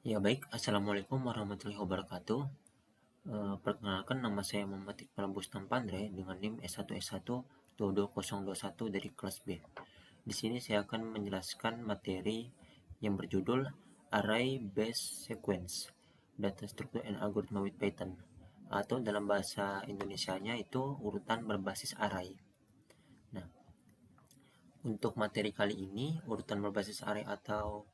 Ya baik, Assalamualaikum warahmatullahi wabarakatuh. Perkenalkan nama saya Muhammad Iqbal Bustam Pandre dengan NIM S1S1 22021 dari kelas B. Di sini saya akan menjelaskan materi yang berjudul Array Based Sequence, Data Structure and Algorithm with Python, atau dalam bahasa Indonesianya itu urutan berbasis array. Nah, untuk materi kali ini, urutan berbasis array atau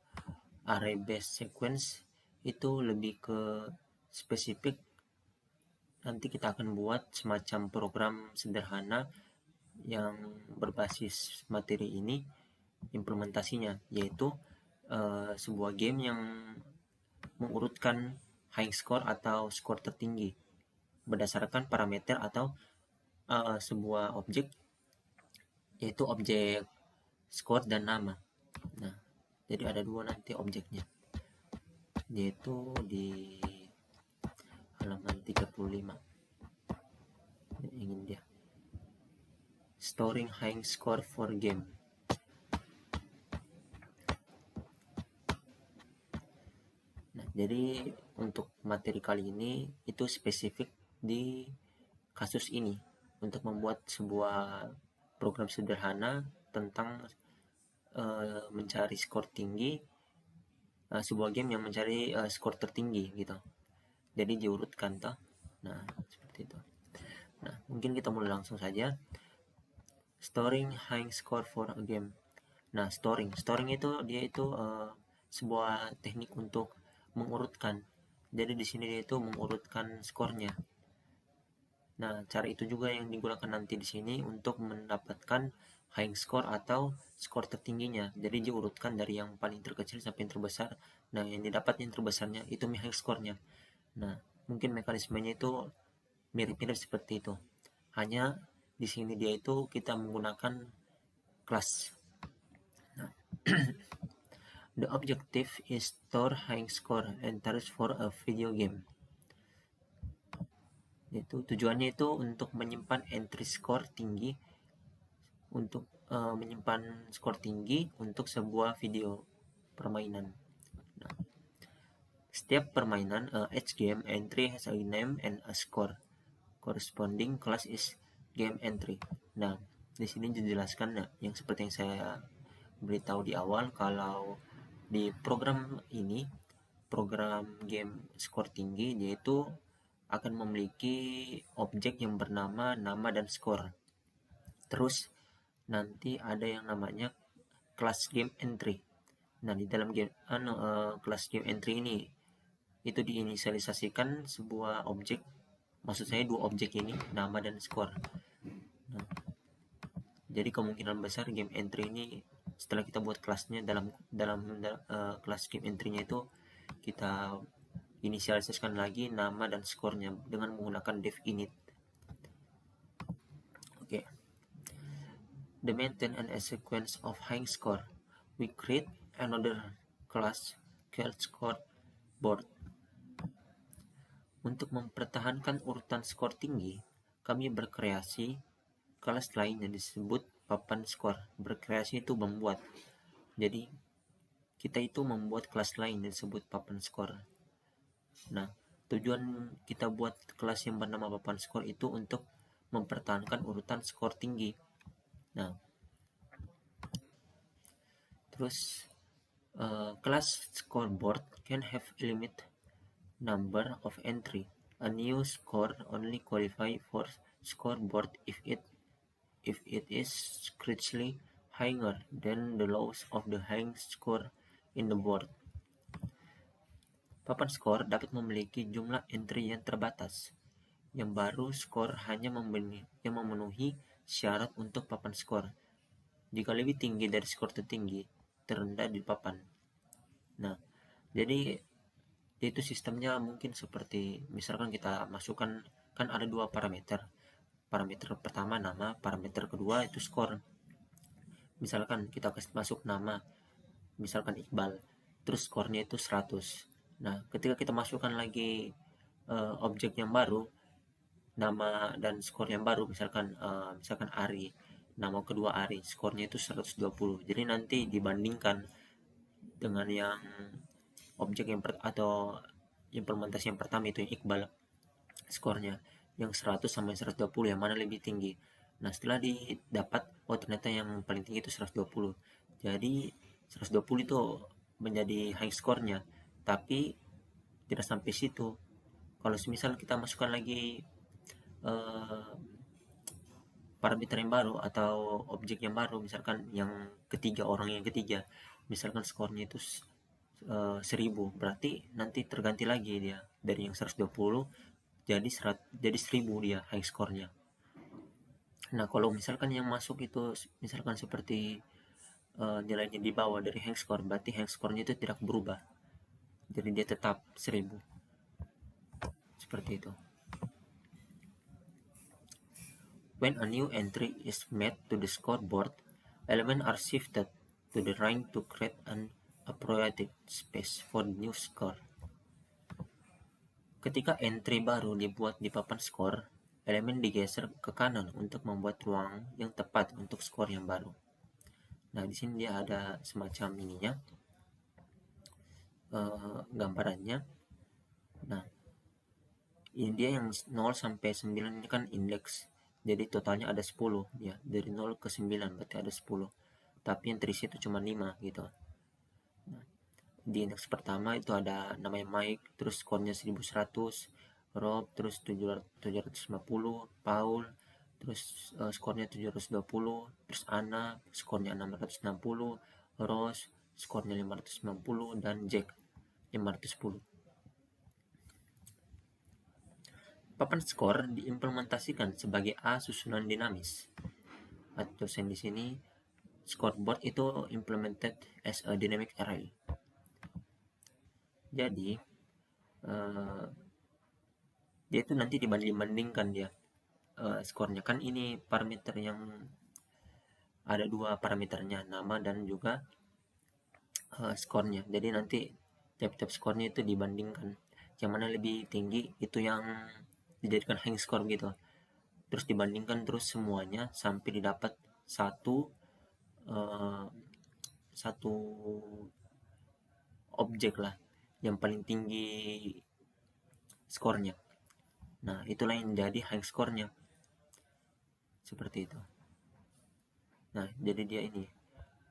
array based sequence itu lebih ke spesifik. Nanti kita akan buat semacam program sederhana yang berbasis materi ini, implementasinya yaitu sebuah game yang mengurutkan high score atau skor tertinggi berdasarkan parameter atau sebuah objek, yaitu objek skor dan nama. Nah, jadi ada dua nanti objeknya, yaitu di halaman 35. Ingin dia storing high score for game. Nah, jadi untuk materi kali ini itu spesifik di kasus ini untuk membuat sebuah program sederhana tentang mencari skor tinggi, sebuah game yang mencari skor tertinggi gitu. Jadi diurutkan toh. Nah, seperti itu. Nah, mungkin kita mulai langsung saja. Storing high score for a game. Nah, storing itu dia itu sebuah teknik untuk mengurutkan. Jadi di sini dia itu mengurutkan skornya. Nah, cara itu juga yang digunakan nanti di sini untuk mendapatkan high score atau skor tertingginya. Jadi diurutkan dari yang paling terkecil sampai yang terbesar. Nah, yang didapat yang terbesarnya itu high score-nya. Nah, mungkin mekanismenya itu mirip-mirip seperti itu. Hanya di sini dia itu kita menggunakan kelas. Nah, the objective is store high score entries for a video game. Itu tujuannya itu untuk menyimpan entry score tinggi, untuk menyimpan skor tinggi untuk sebuah video permainan. Nah, setiap permainan each game entry has a name and a score. Corresponding class is game entry. Nah, di sini dijelaskan yang seperti yang saya beritahu di awal, kalau di program ini, program game skor tinggi, yaitu akan memiliki objek yang bernama nama dan skor. Terus nanti ada yang namanya class game entry. Nah, di dalam game class game entry ini itu diinisialisasikan sebuah objek, maksud saya dua objek ini, nama dan skor. Nah, jadi kemungkinan besar game entry ini setelah kita buat kelasnya dalam kelas game entry-nya itu kita inisialisasikan lagi nama dan skornya dengan menggunakan def init. Oke. The maintain and a sequence of high score. We create another class called score board. Untuk mempertahankan urutan skor tinggi, kami berkreasi kelas lain yang disebut papan skor. Berkreasi itu membuat. Jadi kita itu membuat kelas lain yang disebut papan skor. Nah, tujuan kita buat kelas yang bernama papan skor itu untuk mempertahankan urutan skor tinggi. Nah, terus kelas scoreboard can have a limit number of entry. A new score only qualify for scoreboard if it is greatly higher than the lows of the high score in the board. Papan skor dapat memiliki jumlah entry yang terbatas. Yang baru skor hanya memenuhi syarat untuk papan skor. Jika lebih tinggi dari skor tertinggi, terendah di papan. Nah, jadi itu sistemnya mungkin seperti misalkan kita masukkan, kan ada dua parameter. Parameter pertama nama, parameter kedua itu skor. Misalkan kita kasih masuk nama, misalkan Iqbal, terus skornya itu 100. Nah, ketika kita masukkan lagi objek yang baru, nama dan skor yang baru, misalkan Ari, nama kedua Ari, skornya itu 120. Jadi nanti dibandingkan dengan yang objek atau implementasi yang pertama itu Iqbal skornya yang 100 sama 120 yang mana lebih tinggi. Nah setelah didapat, oh ternyata yang paling tinggi itu 120, jadi 120 itu menjadi high skornya. Tapi tidak sampai situ, kalau misal kita masukkan lagi eh, parameter yang baru atau objek yang baru, misalkan yang ketiga, orang yang ketiga, misalkan skornya itu 1000, berarti nanti terganti lagi dia dari yang 120 jadi 1000 dia high skornya. Nah kalau misalkan yang masuk itu misalkan seperti nilainya di bawah dari high score, berarti high skornya itu tidak berubah, jadi dia tetap 1000, seperti itu. When a new entry is made to the scoreboard, elements are shifted to the right to create an appropriate space for the new score. Ketika entry baru dibuat di papan skor, elemen digeser ke kanan untuk membuat ruang yang tepat untuk skor yang baru. Nah, di sini dia ada semacam ininya, gambarannya. Nah, ini dia yang 0 sampai 9 ini kan indeks. Jadi totalnya ada 10 ya, dari 0 ke 9 berarti ada 10. Tapi yang terisi itu cuma 5 gitu. Nah, di indeks pertama itu ada namanya Mike, terus skornya 1100, Rob, terus 750, Paul, terus skornya 720, terus Anna, skornya 660, Rose, skornya 590, dan Jack 510. Papan skor diimplementasikan sebagai A susunan dinamis. Atau di sini scoreboard itu implemented as a dynamic array. Jadi dia itu nanti dibandingkan dia skornya, kan ini parameter yang ada dua parameternya, nama dan juga skornya. Jadi nanti tiap-tiap skornya itu dibandingkan, yang mana lebih tinggi itu yang dijadikan high score gitu, terus dibandingkan terus semuanya sampai didapat satu objek lah yang paling tinggi skornya. Nah itulah yang jadi high skornya, seperti itu. Nah jadi dia ini,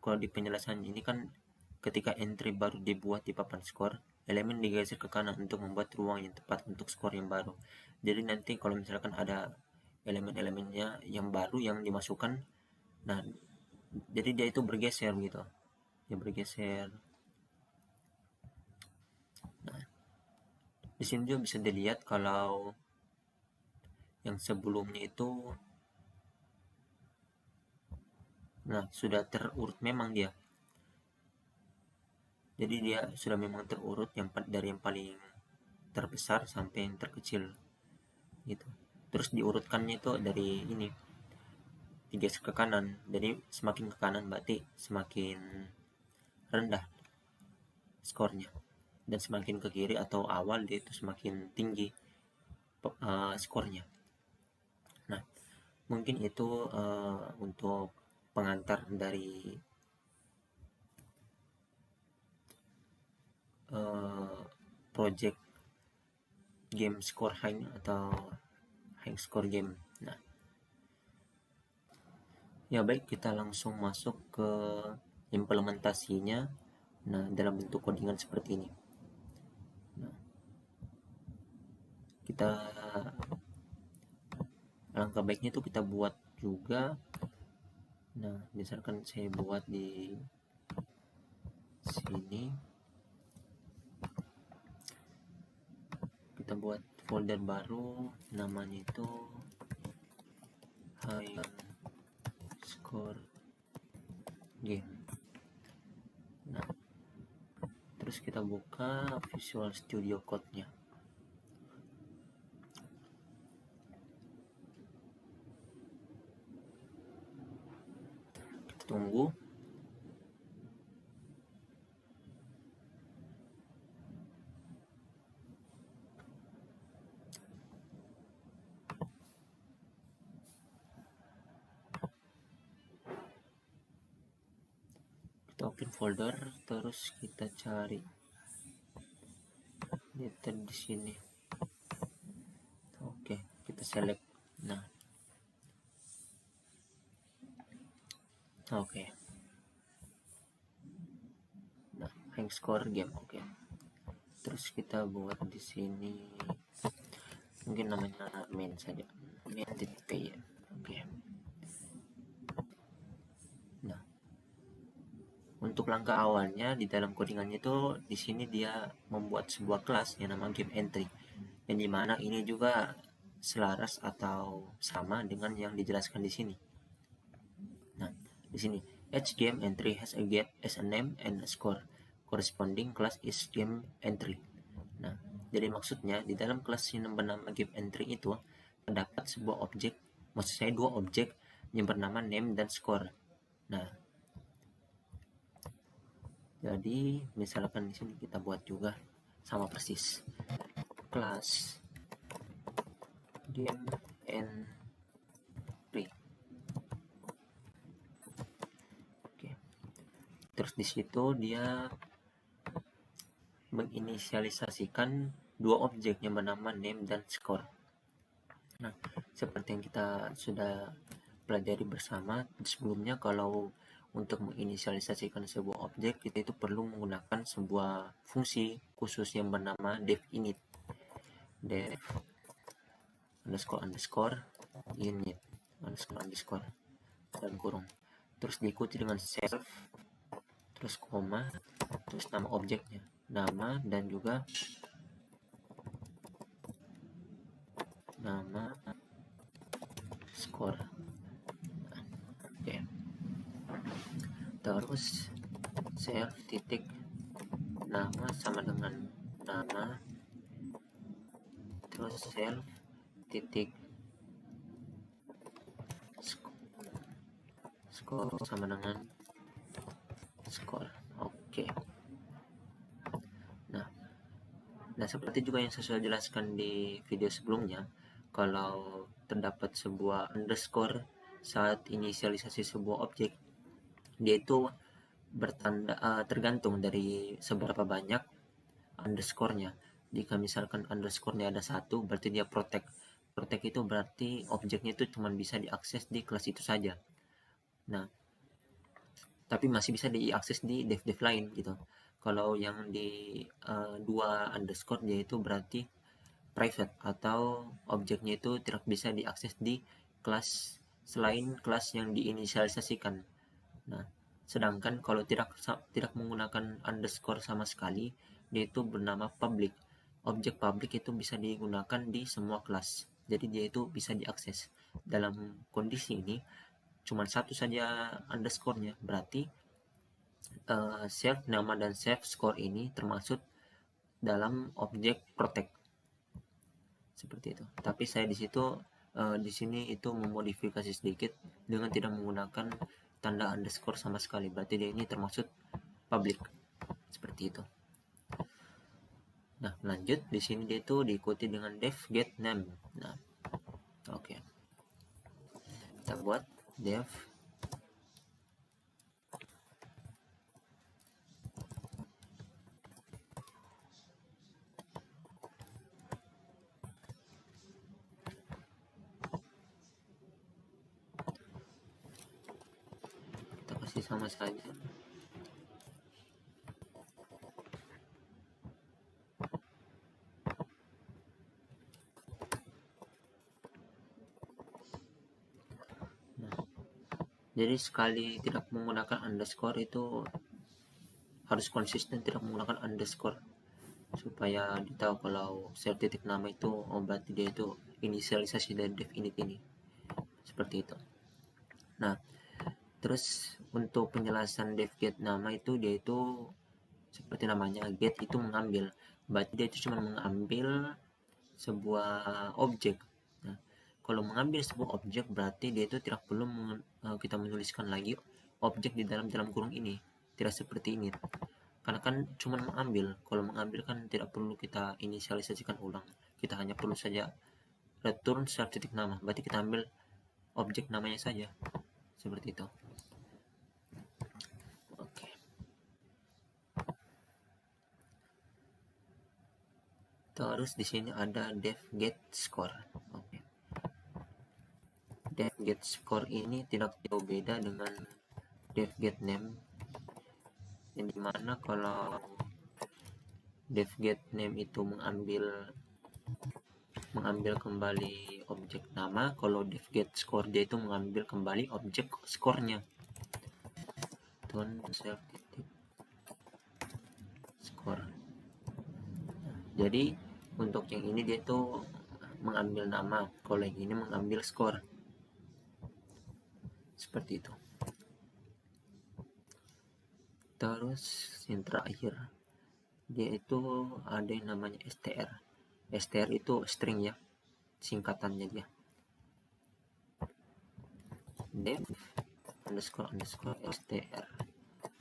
kalau di penjelasan ini kan ketika entry baru dibuat di papan skor, elemen digeser ke kanan untuk membuat ruang yang tepat untuk skor yang baru. Jadi nanti kalau misalkan ada elemen-elemennya yang baru yang dimasukkan, nah jadi dia itu bergeser gitu, dia bergeser. Nah di sini juga bisa dilihat kalau yang sebelumnya itu, nah sudah terurut memang dia, jadi dia sudah memang terurut dari yang paling terbesar sampai yang terkecil gitu. Terus diurutkannya itu dari ini digeser ke kanan, jadi semakin ke kanan berarti semakin rendah skornya, dan semakin ke kiri atau awal dia itu semakin tinggi skornya. Nah mungkin itu untuk pengantar dari project game score high atau high score game. Nah ya baik, kita langsung masuk ke implementasinya. Nah dalam bentuk codingan seperti ini. Nah, kita alangkah baiknya itu kita buat juga. Nah misalkan saya buat di sini, kita buat folder baru, namanya itu high score game. Nah terus kita buka Visual Studio Code-nya. Kita tunggu. Kita open folder, terus kita cari editor di sini. Oke, kita select. Nah, oke. Nah, rank score game. Oke. Terus kita buat di sini mungkin namanya main saja. Main.py ya. Oke. Nah, untuk langkah awalnya di dalam codingannya itu di sini dia membuat sebuah kelas yang nama game entry. Yang dimana ini juga selaras atau sama dengan yang dijelaskan di sini. Nah, di sini each game entry has a get as a name and a score. Corresponding class is game entry. Nah, jadi maksudnya di dalam kelas yang bernama game entry itu terdapat sebuah objek, maksud saya dua objek yang bernama name dan score. Nah, jadi misalkan di sini kita buat juga sama persis kelas game entry. Oke. Terus di situ dia menginisialisasikan dua objek yang bernama name dan score. Nah, seperti yang kita sudah pelajari bersama sebelumnya, kalau untuk menginisialisasikan sebuah objek kita itu perlu menggunakan sebuah fungsi khusus yang bernama definite. Def underscore init underscore dalam kurung, terus diikuti dengan self, terus koma, terus nama objeknya, nama dan juga nama score. Oke. Terus self titik nama sama dengan nama, terus self titik score sama dengan score. Oke. Nah, seperti juga yang saya sudah jelaskan di video sebelumnya, kalau terdapat sebuah underscore saat inisialisasi sebuah objek, dia itu bertanda tergantung dari seberapa banyak underscore-nya. Jika misalkan underscore-nya ada 1, berarti dia protect. Protect itu berarti objeknya itu cuma bisa diakses di kelas itu saja. Nah, tapi masih bisa diakses di dev lain gitu. Kalau yang di dua underscore dia itu berarti private atau objeknya itu tidak bisa diakses di kelas selain kelas yang diinisialisasikan. Nah, sedangkan kalau tidak menggunakan underscore sama sekali, dia itu bernama public. Objek public itu bisa digunakan di semua kelas. Jadi dia itu bisa diakses. Dalam kondisi ini cuma satu saja underscore-nya, berarti self nama dan self score ini termasuk dalam objek protect. Seperti itu. Tapi saya di situ di sini itu memodifikasi sedikit dengan tidak menggunakan tanda underscore sama sekali. Berarti dia ini termasuk public. Seperti itu. Nah, lanjut di sini dia itu diikuti dengan def get name. Nah, oke. Kita buat def kita kasih sama saja. Jadi sekali tidak menggunakan underscore itu harus konsisten tidak menggunakan underscore supaya ditahu kalau self titik nama itu berarti dia itu inisialisasi dari definite ini. Seperti itu. Nah, terus untuk penjelasan def get nama itu dia itu seperti namanya get itu mengambil. Berarti dia itu cuma mengambil sebuah objek. Nah, kalau mengambil sebuah objek berarti dia itu tidak perlu kita menuliskan lagi objek di dalam kurung ini. Tidak seperti ini. Karena kan cuma mengambil. Kalau mengambil kan tidak perlu kita inisialisasikan ulang. Kita hanya perlu saja return self titik nama. Berarti kita ambil objek namanya saja. Seperti itu. Oke. Terus di sini ada def get score. Oke. Def get score ini tidak jauh beda dengan def get name, yang dimana kalau def get name itu mengambil kembali objek nama, kalau def get score dia itu mengambil kembali objek skornya. Tuan self titik score. Jadi untuk yang ini dia tuh mengambil nama, kalau yang ini mengambil skor. Seperti itu. Terus yang terakhir, dia itu ada yang namanya str. Str itu string ya, singkatannya dia. Def underscore str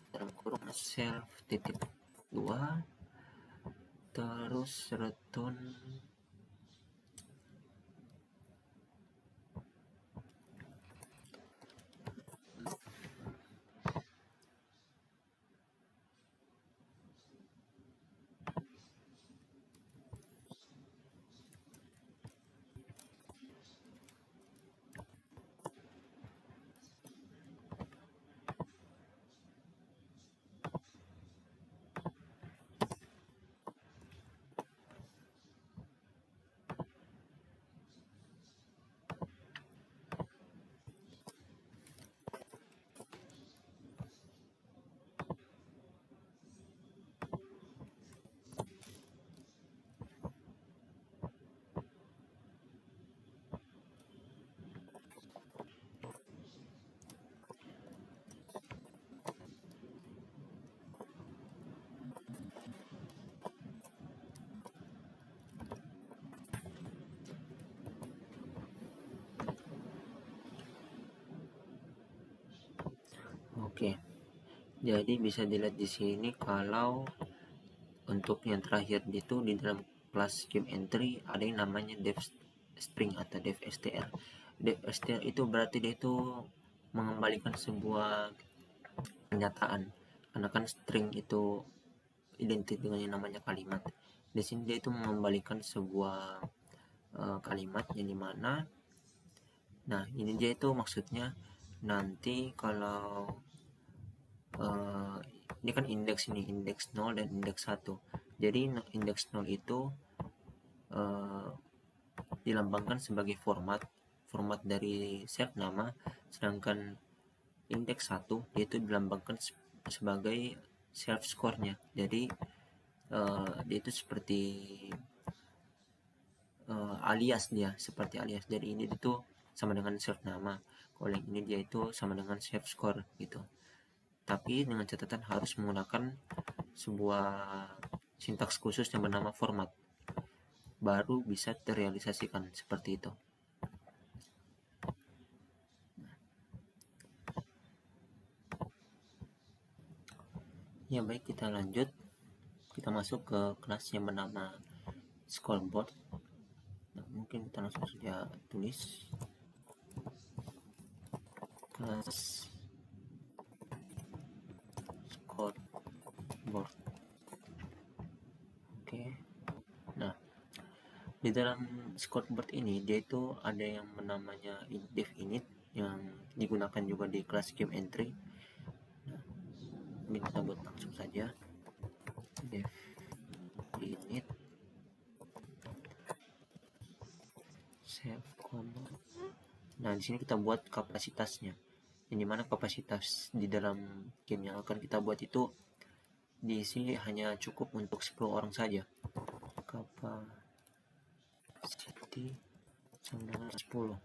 dalam kurung self titik 2 terus return Oke. Jadi bisa dilihat di sini kalau untuk yang terakhir itu di dalam kelas game entry ada yang namanya def string atau def str. Def str itu berarti dia itu mengembalikan sebuah pernyataan, karena kan string itu identik dengan yang namanya kalimat. Di sini dia itu mengembalikan sebuah kalimat yang dimana, nah ini dia itu maksudnya nanti kalau ini kan indeks 0 dan indeks 1. Jadi indeks 0 itu dilambangkan sebagai format dari self nama, sedangkan indeks 1 yaitu dilambangkan sebagai self score-nya. Jadi dia itu seperti alias, dia seperti alias. Jadi ini itu sama dengan self nama, kalau yang ini dia itu sama dengan self score gitu. Tapi dengan catatan harus menggunakan sebuah sintaks khusus yang bernama format, baru bisa terrealisasikan seperti itu. Ya baik, kita lanjut. Kita masuk ke kelas yang bernama scoreboard. Nah, mungkin kita langsung saja tulis kelas scoreboard. Oke. Nah, di dalam scoreboard ini dia itu ada yang namanya def init yang digunakan juga di kelas game entry. Nah, ini kita buat langsung saja def init save comma. Nah, di sini kita buat kapasitasnya. Yang dimana kapasitas di dalam game yang akan kita buat itu diisi hanya cukup untuk 10 orang saja. Capacity sama dengan 10.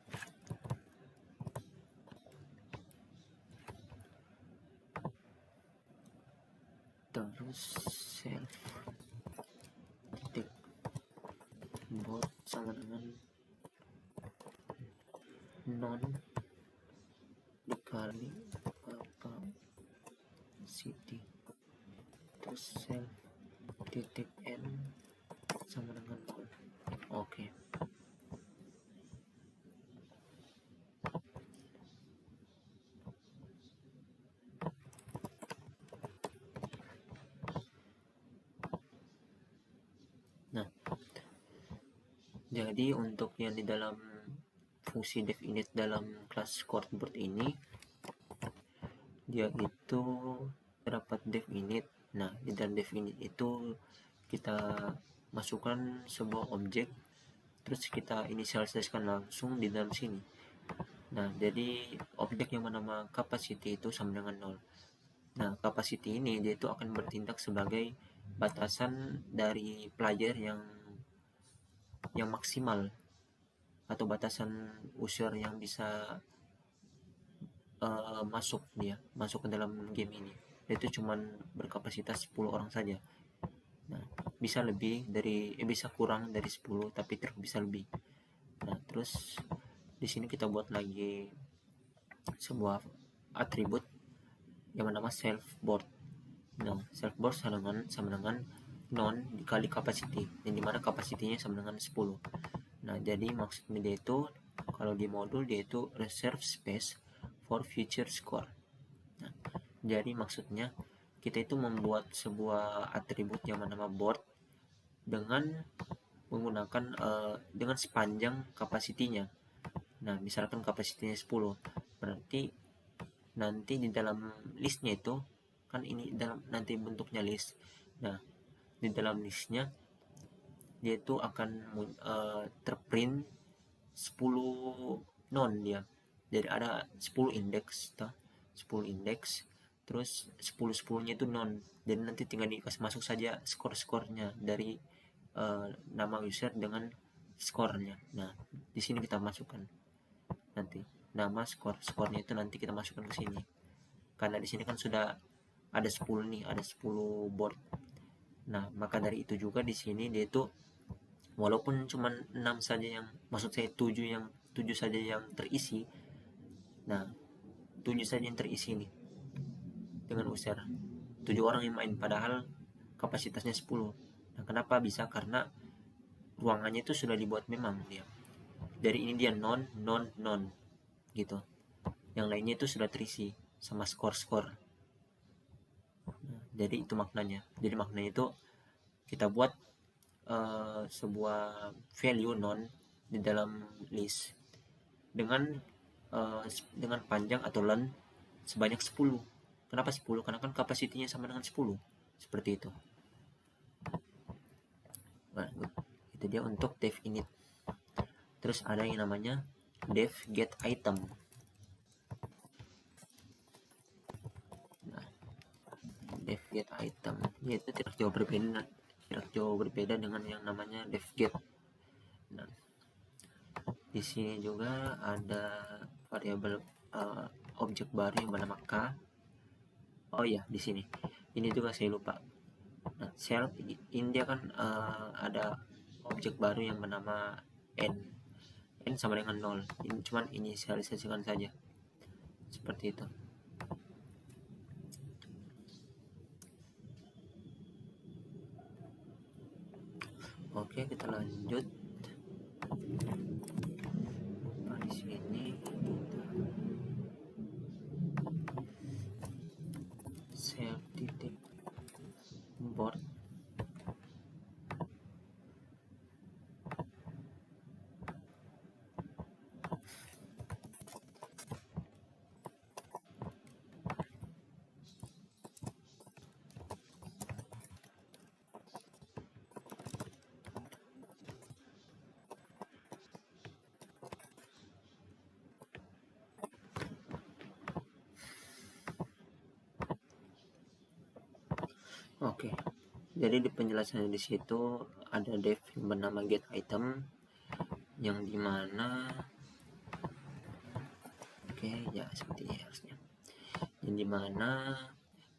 Terus self titik board sama dengan non dikali capacity, terus self titik n sama dengan 0. Oke. Nah, Jadi untuk yang di dalam fungsi definite dalam kelas scoreboard ini, dia itu terdapat definite. Nah, di dalam definite itu kita masukkan sebuah objek, terus kita inisialisasikan langsung di dalam sini. Nah, jadi objek yang bernama capacity itu sama dengan 0. Nah, capacity ini dia itu akan bertindak sebagai batasan dari player yang maksimal, atau batasan user yang bisa masuk ke dalam game ini. Itu cuman berkapasitas 10 orang saja. Nah, bisa lebih dari bisa kurang dari 10, tapi bisa lebih. Nah, terus di sini kita buat lagi sebuah atribut yang bernama self board. Nah, self board sama dengan non dikali capacity, yang dimana kapasitinya sama dengan 10. Nah, jadi maksudnya dia itu kalau di modul dia itu reserve space for future score. Nah, jadi maksudnya kita itu membuat sebuah atribut yang bernama board dengan menggunakan dengan sepanjang kapasitinya. Nah, misalkan kapasitinya 10, berarti nanti di dalam listnya itu kan ini dalam nanti bentuknya list. Nah, di dalam listnya dia itu akan terprint 10 non dia. Jadi ada 10 indeks, 10 indeks, terus 10-10-nya itu non. Jadi nanti tinggal dikasih masuk saja skor-skornya dari nama user dengan skornya. Nah, di sini kita masukkan nanti nama skornya itu nanti kita masukkan ke sini. Karena di sini kan sudah ada 10 nih, ada 10 board. Nah, maka dari itu juga di sini dia itu walaupun cuma 6 saja yang, maksud saya 7 saja yang terisi. Nah, 7 saja yang terisi nih dengan user. 7 orang yang main padahal kapasitasnya 10. Nah, kenapa bisa? Karena ruangannya itu sudah dibuat memang dia. Jadi ini dia non gitu. Yang lainnya itu sudah terisi sama skor-skor. Nah, jadi itu maknanya. Jadi maknanya itu kita buat sebuah value non di dalam list dengan panjang atau len sebanyak 10. Kenapa 10? Karena kan kapasitinya sama dengan 10. Seperti itu. Nah, itu dia untuk def init. Terus ada yang namanya def get item. Nah, def get item itu tidak jauh berbeda dengan yang namanya def get. Nah, di sini juga ada variabel objek baru yang bernama k. Oh iya, di sini. Ini juga saya lupa. Nah, self ini dia kan ada objek baru yang bernama n. N sama dengan 0. Ini cuman inisialisasikan saja. Seperti itu. Oke, kita lanjut. Nah, di sini self titik board. Oke. Jadi di penjelasannya di situ ada def yang bernama get item yang dimana ya seperti ini harusnya. Yang dimana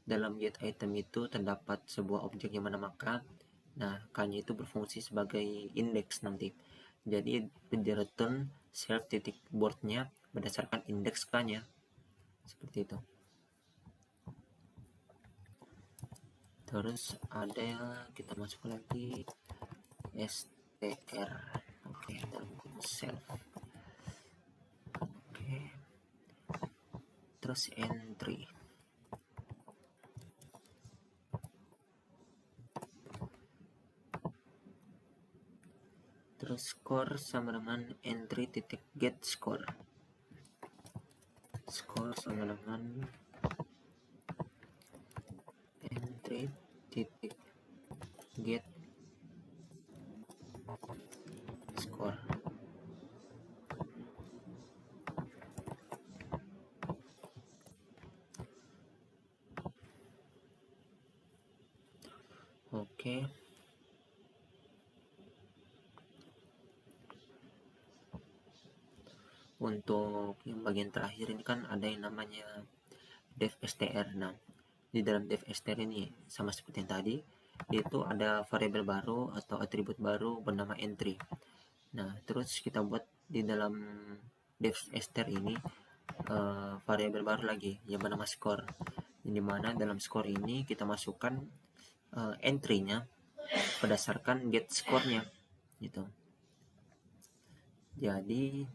dalam get item itu terdapat sebuah objek yang bernama k. Nah, k-nya itu berfungsi sebagai indeks nanti. Jadi di return self titik board-nya berdasarkan indeks k-nya. Seperti itu. Terus ada kita masuk lagi str. Oke, self. Oke. Terus entry. Terus score sama dengan entry titik get score. Score sama dengan entry titik get score. Oke. Untuk yang bagian terakhir ini kan ada yang namanya dev str. Nah, di dalam dev str ini sama seperti yang tadi, itu ada variabel baru atau atribut baru bernama entry. Nah, terus kita buat di dalam dev str ini variabel baru lagi yang bernama score. Di mana dalam score ini kita masukkan entry-nya berdasarkan get score-nya gitu. Jadi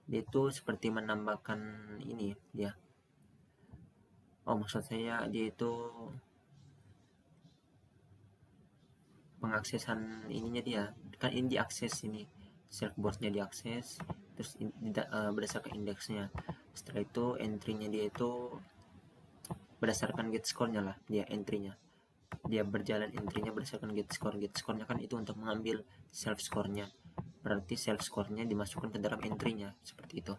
dia itu seperti menambahkan ini ya. Maksud saya dia itu pengaksesan ininya dia. Kan ini diakses ini. Surfboard-nya diakses terus berdasarkan indeksnya. Setelah itu entry-nya dia itu berdasarkan get score-nya lah dia entry-nya. Dia berjalan entry-nya berdasarkan get score. Get score-nya kan itu untuk mengambil self score-nya. Berarti self score-nya dimasukkan ke dalam entry-nya seperti itu.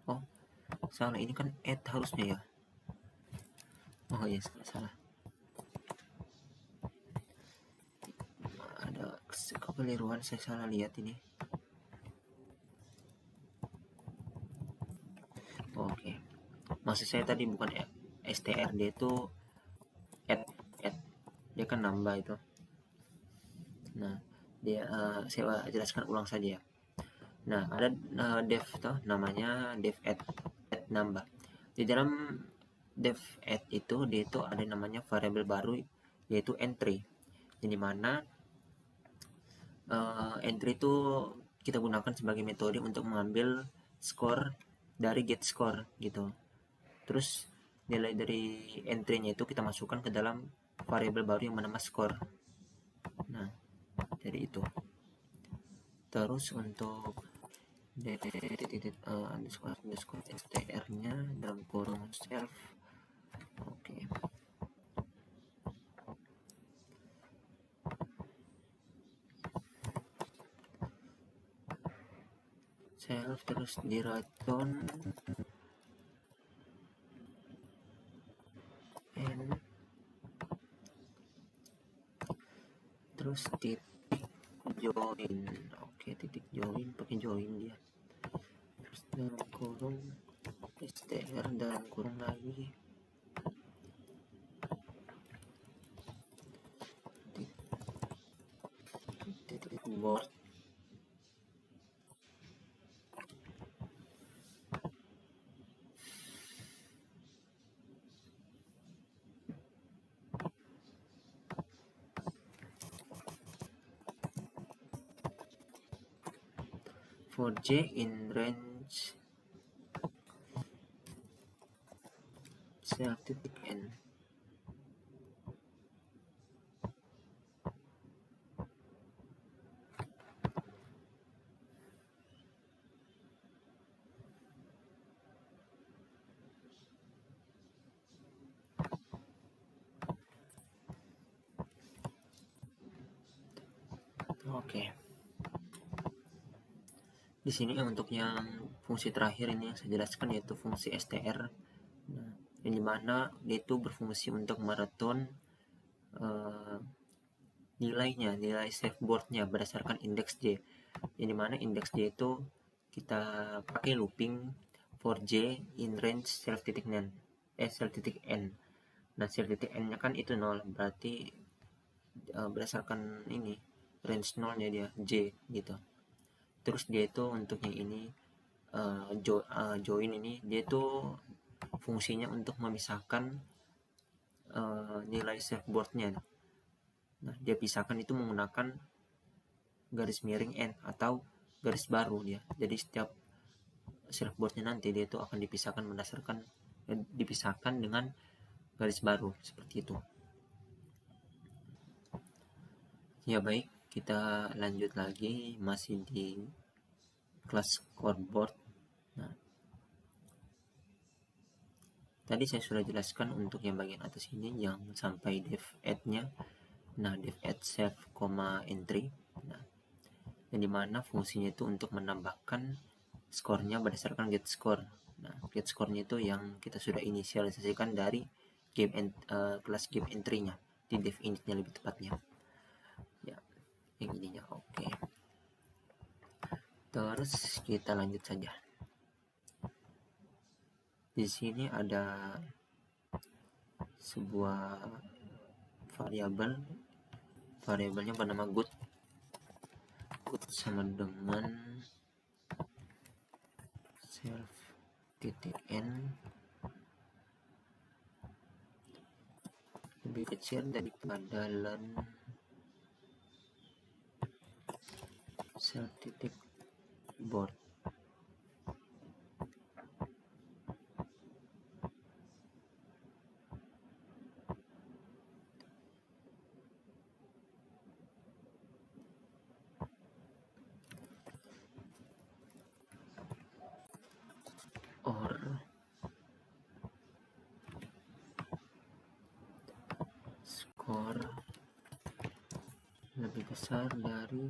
Oh, salah, ini kan add harusnya ya. Oh iya, salah. Ada kekeliruan, saya salah lihat ini. Oke. Maksud saya tadi bukan strd itu add. Dia kan nambah itu. Nah, dia saya jelaskan ulang saja ya. Nah, ada dev tuh namanya dev add nambah. Di dalam dev add itu dia itu ada namanya variabel baru yaitu entry. Jadi mana entry itu kita gunakan sebagai metode untuk mengambil skor dari get score gitu. Terus nilai dari entry-nya itu kita masukkan ke dalam variabel baru yang bernama score. Nah, jadi itu. Terus untuk underscore str-nya dalam kurung self. Oke. Self terus di return n terus titik join. Oke, titik join, pakai join dia. Terus dalam kurung str dalam kurung lagi titik board for j in range self titik n. Oke. Di sini untuk yang fungsi terakhir ini yang saya jelaskan yaitu fungsi str. Nah, yang dimana dia itu berfungsi untuk mereturn nilai surfboard-nya berdasarkan indeks j. Yang dimana indeks j itu kita pakai looping for j in range self titik n. Nah, self titik n-nya kan itu 0, berarti berdasarkan ini range 0-nya dia j gitu. Terus dia itu untuk yang ini join ini dia itu fungsinya untuk memisahkan nilai surfboard-nya. Nah, dia pisahkan itu menggunakan garis miring n atau garis baru dia. Jadi setiap surfboardnya nanti dia itu akan dipisahkan dengan garis baru seperti itu. Ya baik, kita lanjut lagi masih di kelas scoreboard. Nah, tadi saya sudah jelaskan untuk yang bagian atas ini yang sampai def add-nya. Nah, def add self, entry. Nah, yang dimana fungsinya itu untuk menambahkan skornya berdasarkan get score. Nah, get score-nya itu yang kita sudah inisialisasikan dari kelas game entry-nya di def init-nya lebih tepatnya. Ya, yang ininya oke. Terus kita lanjut saja. Di sini ada sebuah variabelnya bernama good sama dengan self titik n lebih kecil daripada len self titik board. Or skor lebih besar dari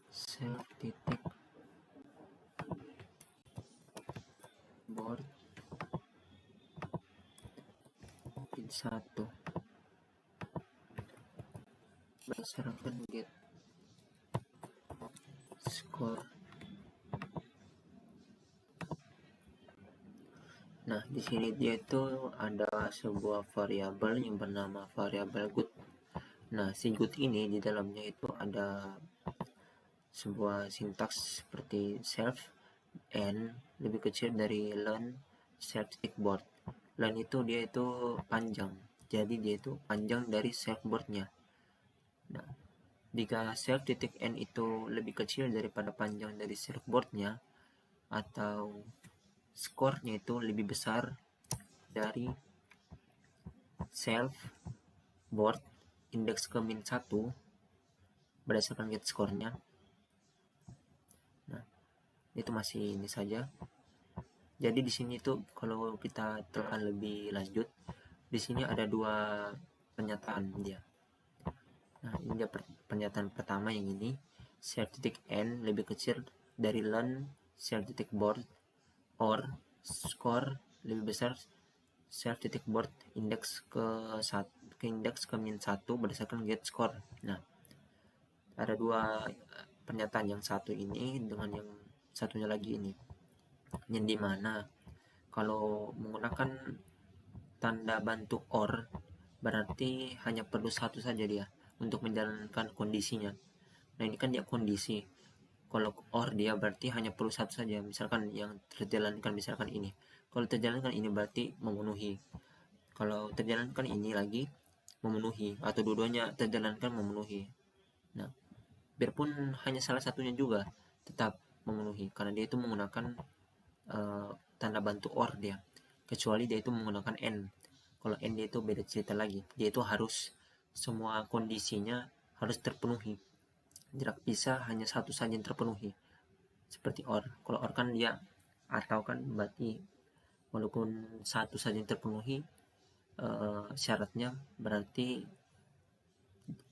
self titik board pin 1 berdasarkan get score. Nah, di sini dia itu ada sebuah variabel yang bernama variabel good. Nah, si good ini di dalamnya itu ada sebuah sintaks seperti self n lebih kecil dari len self titik board. Len itu dia itu panjang, jadi dia itu panjang dari self boardnya. Nah, jika self titik n itu lebih kecil daripada panjang dari self boardnya, atau skornya itu lebih besar dari self board indeks ke min 1 berdasarkan get skornya. Nah, itu masih ini saja. Jadi di sini tuh kalau kita telah lebih lanjut, di sini ada dua pernyataan dia. Nah, ini dia pernyataan pertama yang ini, self titik n lebih kecil dari len self titik board or skor lebih besar self titik board indeks ke min 1 berdasarkan get score. Nah, ada dua pernyataan, yang satu ini dengan yang satunya lagi ini, yang dimana kalau menggunakan tanda bantu or berarti hanya perlu satu saja dia untuk menjalankan kondisinya. Nah, ini kan dia kondisi. Kalau or dia berarti hanya perlu satu saja, misalkan yang terjalankan misalkan ini. Kalau terjalankan ini berarti memenuhi. Kalau terjalankan ini lagi memenuhi, atau dua-duanya terjalankan memenuhi. Nah, biarpun hanya salah satunya juga tetap memenuhi karena dia itu menggunakan tanda bantu or dia, kecuali dia itu menggunakan n. Kalau n dia itu beda cerita lagi, dia itu harus semua kondisinya harus terpenuhi, tidak bisa hanya satu saja yang terpenuhi seperti or. Kalau or kan dia atau kan berarti walaupun satu saja yang terpenuhi syaratnya, berarti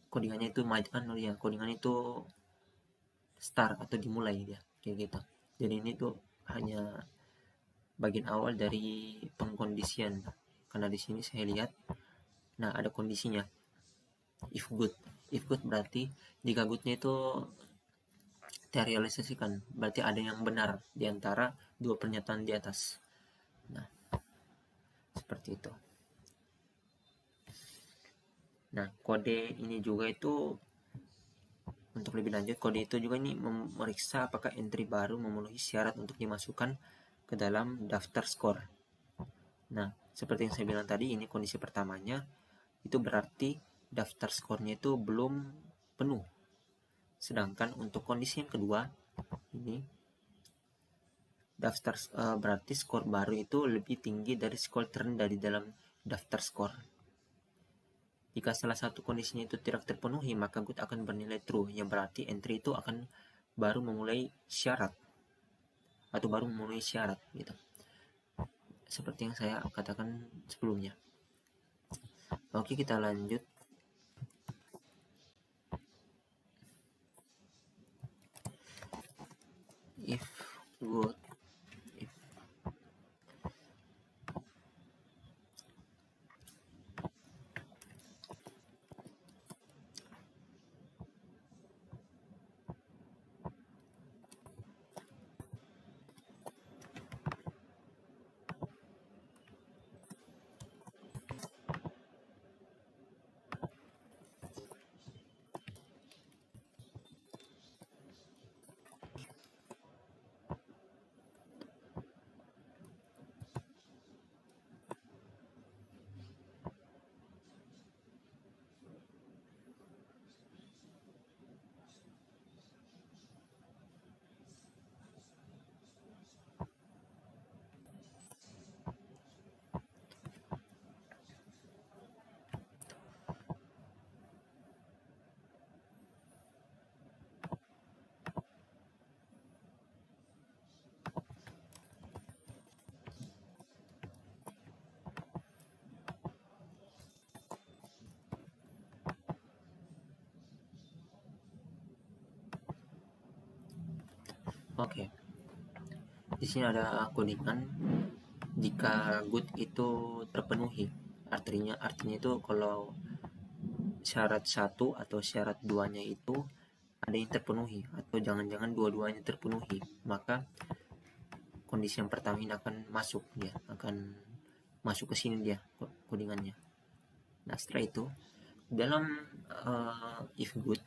codingannya itu codingannya itu start atau dimulai dia kayak gitu. Jadi ini tuh hanya bagian awal dari pengkondisian, karena di sini saya lihat, nah ada kondisinya if good berarti jika goodnya itu terrealisasikan, berarti ada yang benar di antara dua pernyataan di atas. Nah, seperti itu. Nah, kode ini juga itu untuk lebih lanjut, kode itu juga ini memeriksa apakah entry baru memenuhi syarat untuk dimasukkan ke dalam daftar skor. Nah, seperti yang saya bilang tadi, ini kondisi pertamanya, itu berarti daftar skornya itu belum penuh. Sedangkan untuk kondisi yang kedua, ini berarti skor baru itu lebih tinggi dari skor terendah di dalam daftar skor. Jika salah satu kondisinya itu tidak terpenuhi, maka good akan bernilai true, yang berarti entry itu akan baru memulai syarat atau baru memenuhi syarat gitu. Seperti yang saya katakan sebelumnya. Oke, kita lanjut. If good, if Oke. Di sini ada codingan jika good itu terpenuhi. Artinya itu kalau syarat 1 atau syarat 2-nya itu ada yang terpenuhi atau jangan-jangan dua-duanya terpenuhi, maka kondisi yang pertama ini akan masuk ke sini dia codingannya. Nah, setelah itu dalam if good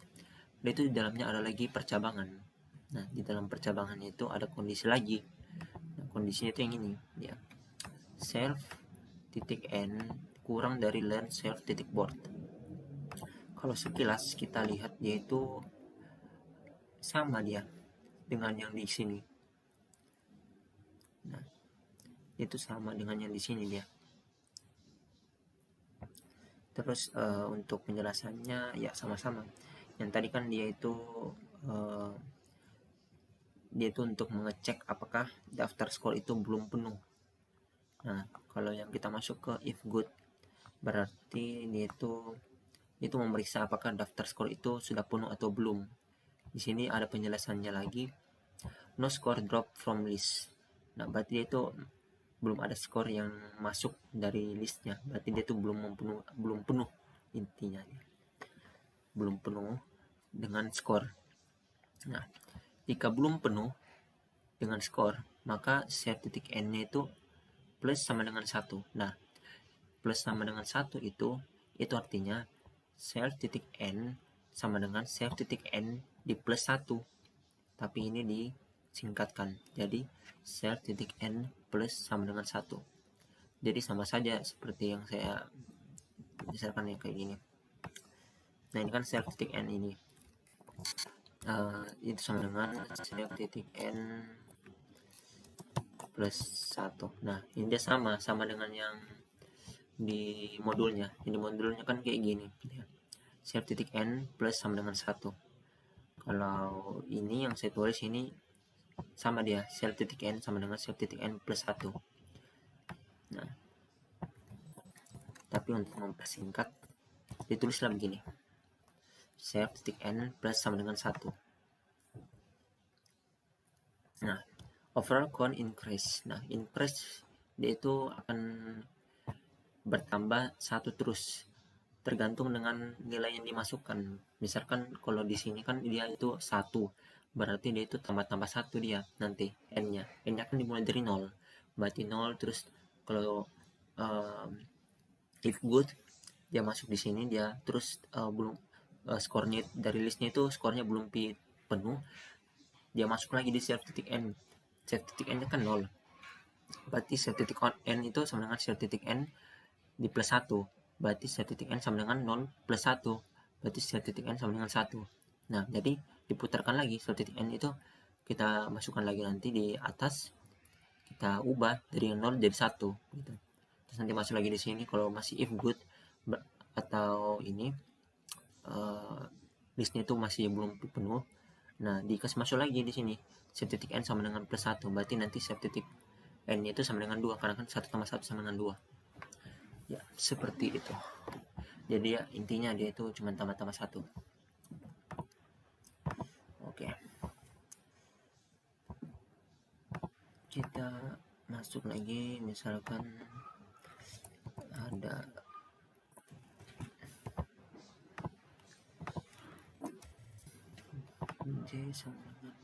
itu di dalamnya ada lagi percabangan. Nah, di dalam percabangan itu ada kondisi lagi. Nah, kondisinya itu yang ini ya. Self titik n kurang dari learn self titik board. Kalau sekilas kita lihat dia itu sama dia dengan yang di sini. Nah, itu sama dengan yang di sini dia. Terus untuk penjelasannya ya sama-sama. Yang tadi kan dia itu untuk mengecek apakah daftar skor itu belum penuh. Nah, kalau yang kita masuk ke if good berarti dia itu memeriksa apakah daftar skor itu sudah penuh atau belum. Di sini ada penjelasannya lagi. No score drop from list. Nah, berarti dia itu belum ada skor yang masuk dari listnya. Berarti dia itu belum penuh intinya. Belum penuh dengan skor. Nah, jika belum penuh dengan skor, maka set titik n-nya itu plus sama dengan 1. Nah, plus sama dengan 1 itu artinya self titik n sama dengan self titik n di plus 1. Tapi ini disingkatkan. Jadi self titik n plus sama dengan 1. Jadi sama saja seperti yang saya misalkan yang kayak gini. Nah, ini kan self titik n ini. Itu sama dengan self titik n plus 1. Nah, ini dia sama dengan yang di modulnya. Ini modulnya kan kayak gini. Self titik n plus sama dengan 1. Kalau ini yang saya tulis ini sama dia, self titik n sama dengan self titik n plus 1. Nah, tapi untuk mempersingkat ditulislah begini. Self titik n plus sama dengan 1. Nah, overall count increase. Nah, increase dia itu akan bertambah 1 terus tergantung dengan nilai yang dimasukkan. Misalkan kalau di sini kan dia itu 1, berarti dia itu tambah 1 dia nanti n-nya. N-nya kan dimulai dari 0. Berarti 0 terus kalau if good dia masuk di sini, dia terus belum skornya dari listnya itu skornya belum penuh, dia masuk lagi di self titik n. Self titik n kan 0. Berarti self titik n itu sama dengan self titik n di plus 1. Berarti self titik n sama dengan 0 plus 1. Berarti self titik n sama dengan 1. Nah, jadi diputarkan lagi self titik n itu kita masukkan lagi nanti di atas. kita ubah dari yang 0 jadi 1 gitu. Terus nanti masuk lagi di sini kalau masih if good atau ini listnya itu masih belum penuh. Nah, dikasih masuk lagi di sini save titik n sama dengan plus 1, berarti nanti save titik n itu sama dengan 2 karena kan 1 tambah 1 sama dengan 2. Ya, seperti itu. Jadi ya intinya dia itu cuma tambah-tambah 1. Oke. Kita masuk lagi, misalkan ada J sama dengan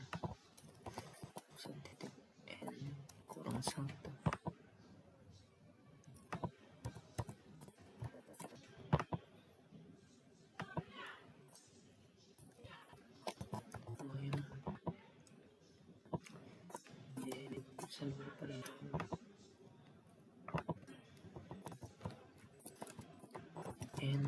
1 titik n kurang 1. Sama pada n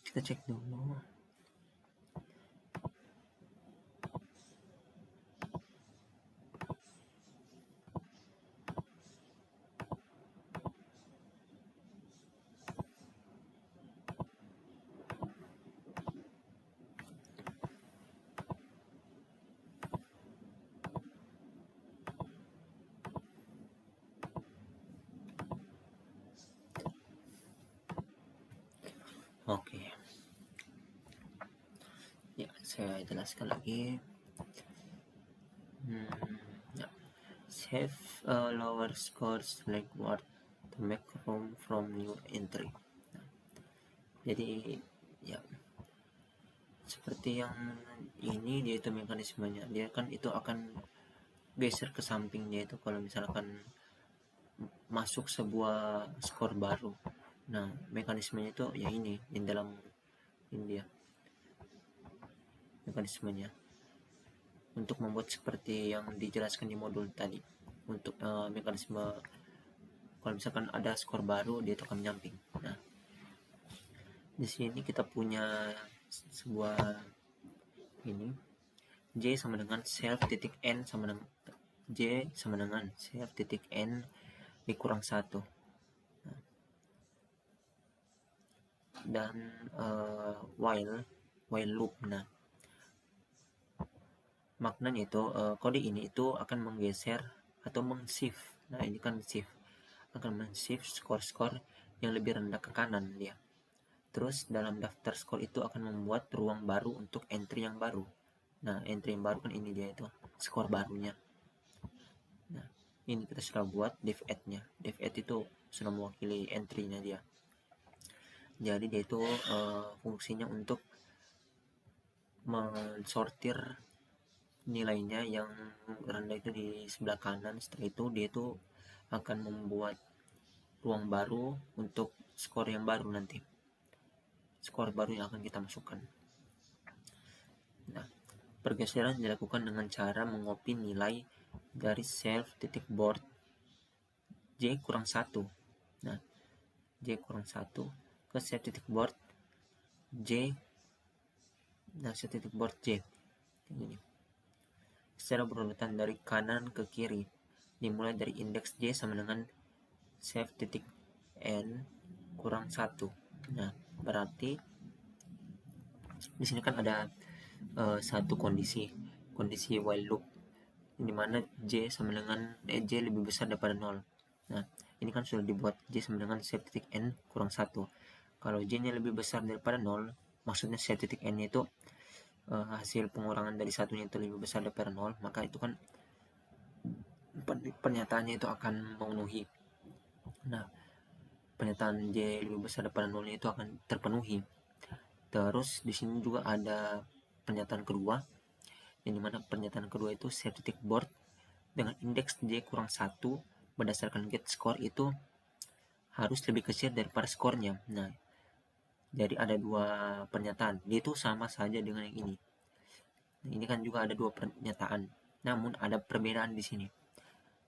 kita cek dulu. Oke. Ya, saya jelaskan lagi. Ya. Save lower scores like word to make room from new entry. Nah, jadi ya seperti yang ini dia itu mekanismenya, dia kan itu akan geser ke sampingnya itu kalau misalkan masuk sebuah skor baru. Nah, mekanismenya itu ya ini di dalam ini dia mekanismenya untuk membuat seperti yang dijelaskan di modul tadi untuk mekanisme kalau misalkan ada skor baru dia itu akan menyamping. Nah, di sini kita punya sebuah ini J sama dengan self titik n sama dengan J sama dengan self titik n dikurang 1. Nah, dan while loop. Nah, maknanya itu kode ini itu akan menggeser atau meng-shift. Nah, ini kan shift, akan men-shift skor-skor yang lebih rendah ke kanan dia. Terus dalam daftar skor itu akan membuat ruang baru untuk entry yang baru. Nah, entry yang baru kan ini dia itu skor barunya. Nah, ini kita sudah buat div add-nya. Div add itu sudah mewakili entry-nya dia. Jadi dia itu fungsinya untuk mensortir nilainya yang rendah itu di sebelah kanan. Setelah itu dia itu akan membuat ruang baru untuk skor yang baru nanti. Skor baru yang akan kita masukkan. Nah, pergeseran dilakukan dengan cara mengopi nilai dari self.board J-1. Nah, J-1 ke self.board J. Nah, self.board J. Ini. Secara berurutan dari kanan ke kiri. Dimulai dari indeks J sama dengan self.n kurang 1. Nah, berarti di sini kan ada satu kondisi while loop, di mana J sama dengan J lebih besar daripada 0. Nah, ini kan sudah dibuat J sama dengan self.n kurang 1. Kalau J nya lebih besar daripada 0, maksudnya self.n itu hasil pengurangan dari satunya itu lebih besar daripada 0, maka itu kan pernyataannya itu akan memenuhi. Nah, pernyataan J lebih besar daripada 0 itu akan terpenuhi. Terus di sini juga ada pernyataan kedua, yang dimana pernyataan kedua itu self.board dengan indeks J kurang 1 berdasarkan get score itu harus lebih kecil daripada skornya. Nah, jadi ada dua pernyataan, dia itu sama saja dengan yang ini. Nah, ini kan juga ada dua pernyataan, namun ada perbedaan di sini.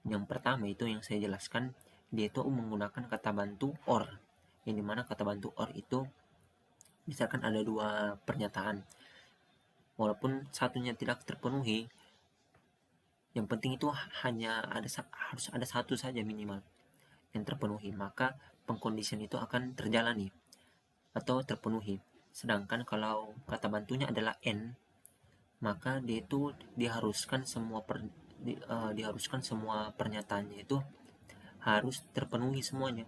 Yang pertama itu yang saya jelaskan, dia itu menggunakan kata bantu or, yang dimana kata bantu or itu misalkan ada dua pernyataan, walaupun satunya tidak terpenuhi, yang penting itu hanya harus ada satu saja minimal yang terpenuhi, maka pengkondisian itu akan terjalani atau terpenuhi. Sedangkan kalau kata bantunya adalah n, maka dia itu diharuskan semua pernyataannya itu harus terpenuhi semuanya.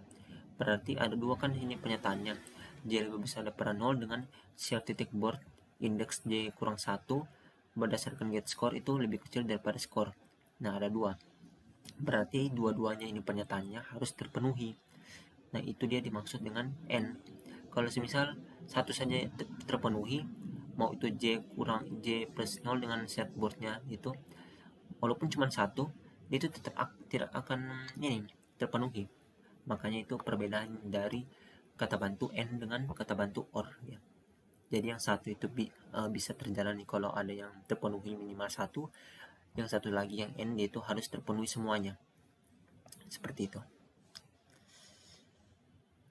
Berarti ada dua kan ini pernyataannya, J lebih besar daripada 0 dengan self.board indeks J kurang 1 berdasarkan get score itu lebih kecil daripada skor. Nah, ada dua, berarti dua-duanya ini pernyataannya harus terpenuhi. Nah, itu dia dimaksud dengan n. Kalau semisal satu saja terpenuhi, mau itu J kurang J plus 0 dengan set boardnya itu, walaupun cuma satu, itu tetap tidak akan ini terpenuhi. Makanya itu perbedaan dari kata bantu n dengan kata bantu or ya. Jadi yang satu itu bisa terjalani kalau ada yang terpenuhi minimal satu, yang satu lagi yang n itu harus terpenuhi semuanya. Seperti itu.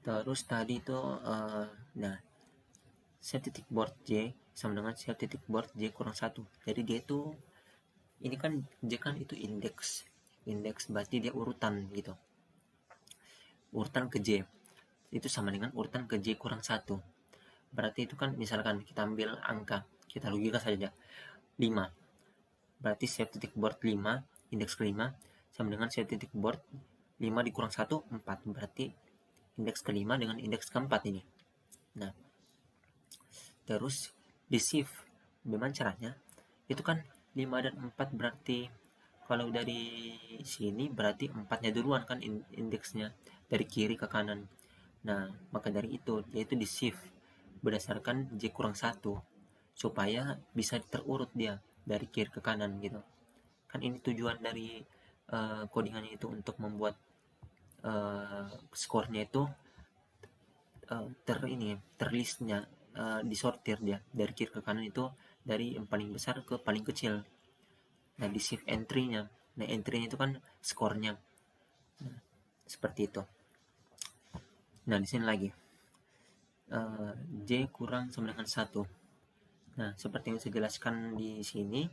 Terus tadi itu nah, self.board J sama dengan self.board J kurang 1. Jadi dia itu, ini kan J kan itu indeks berarti dia urutan gitu. Urutan ke J itu sama dengan urutan ke J kurang 1. Berarti itu kan misalkan kita ambil angka, kita logika saja 5. Berarti self.board 5, indeks ke-5 sama dengan self.board 5 dikurang 1, 4. Berarti indeks ke-5 dengan indeks ke-4 ini. Nah, terus di shift, bagaimana caranya? Itu kan 5 dan 4 berarti kalau dari sini berarti 4-nya duluan kan indeksnya dari kiri ke kanan. Nah, maka dari itu yaitu di shift berdasarkan J kurang 1 supaya bisa terurut dia dari kiri ke kanan gitu. Kan ini tujuan dari codingannya itu untuk membuat skornya itu terlistnya disortir dia dari kiri ke kanan itu dari yang paling besar ke paling kecil. Nah, di shift entry-nya. Nah, entry-nya itu kan skornya. Nah, seperti itu. Nah, di sini lagi. J kurang sama dengan 1. Nah, seperti yang saya jelaskan di sini,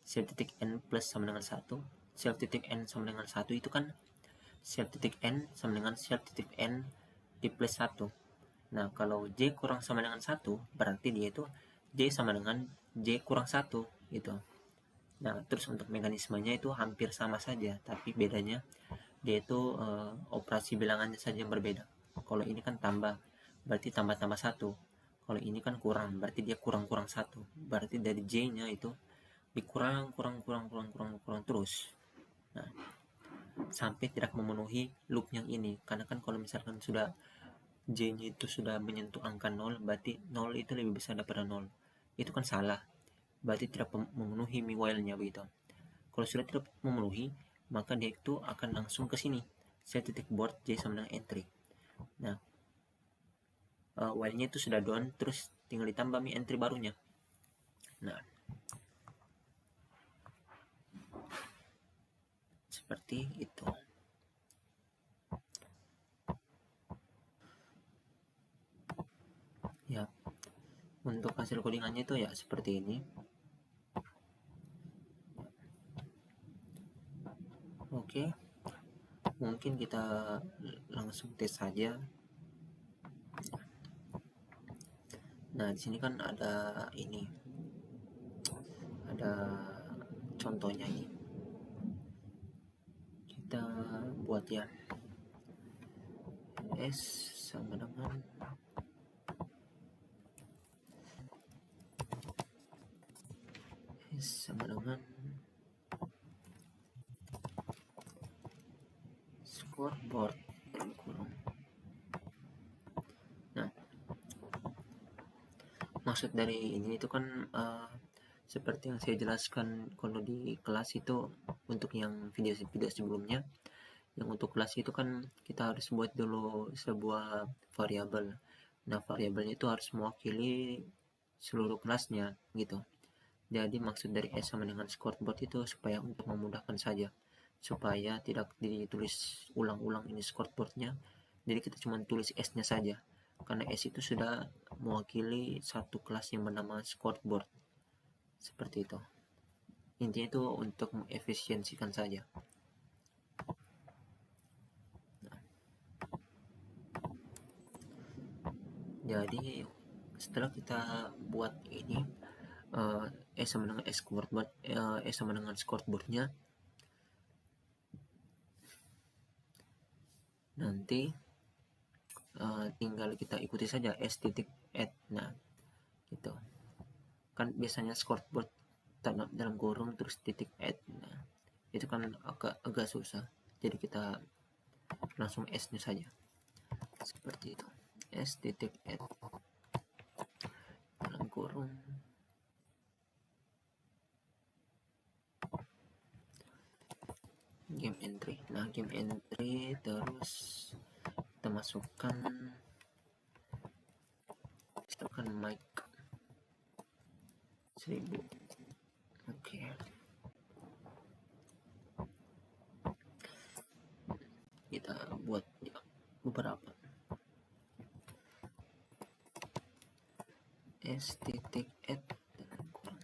self.n plus sama dengan 1. Self.n sama dengan 1 itu kan self.n sama dengan self.n di plus 1. Nah, kalau J kurang sama dengan 1, berarti dia itu J sama dengan J kurang 1 gitu. Nah, terus untuk mekanismenya itu hampir sama saja, tapi bedanya dia itu operasi bilangannya saja yang berbeda. Kalau ini kan tambah, berarti tambah-tambah satu. Kalau ini kan kurang, berarti dia kurang-kurang satu. Berarti dari J-nya itu dikurang, kurang terus. Nah, sampai tidak memenuhi loop yang ini. Karena kan kalau misalkan sudah J-nya itu sudah menyentuh angka 0, berarti 0 itu lebih besar daripada 0. Itu kan salah. Berarti tidak memenuhi while-nya begitu. Kalau sudah tidak memenuhi, maka dia itu akan langsung ke sini. Saya titik board J sama dengan entry. Nah, while-nya itu sudah done, terus tinggal ditambah entry barunya. Nah, seperti itu. Ya, untuk hasil codingannya itu ya seperti ini. Oke, mungkin kita langsung tes saja. Nah, di sini kan ada ini, ada contohnya ini. Kita buat ya, S sama dengan scoreboard. Nah, maksud dari ini itu kan seperti yang saya jelaskan kalau di kelas itu, untuk yang video-video sebelumnya, yang untuk kelas itu kan kita harus buat dulu sebuah variabel. Nah, variabelnya itu harus mewakili seluruh kelasnya gitu. Jadi maksud dari S sama dengan scoreboard itu supaya untuk memudahkan saja, supaya tidak ditulis ulang-ulang ini scoreboardnya. Jadi kita cuma tulis S-nya saja, karena S itu sudah mewakili satu kelas yang bernama scoreboard. Seperti itu. Intinya itu untuk mengefisiensikan saja. Jadi setelah kita buat ini, S sama dengan scoreboard, S sama dengan scoreboardnya, nanti tinggal kita ikuti saja S titik add. Nah, gitu kan biasanya scoreboard dalam kurung terus titik add. Nah, itu kan agak susah, jadi kita langsung S nya saja seperti itu. S titik add dalam kurung game entry. Nah, game entry terus kita masukkan mic 1000. Oke. Kita buat ya, beberapa. S titik add dalam kurung.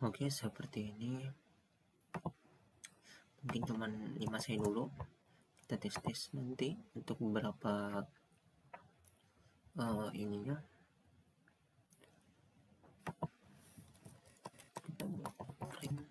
Oke, seperti ini. Mungkin cuman 5 saya dulu. Kita tes nanti untuk beberapa ininya. Kita buat frame.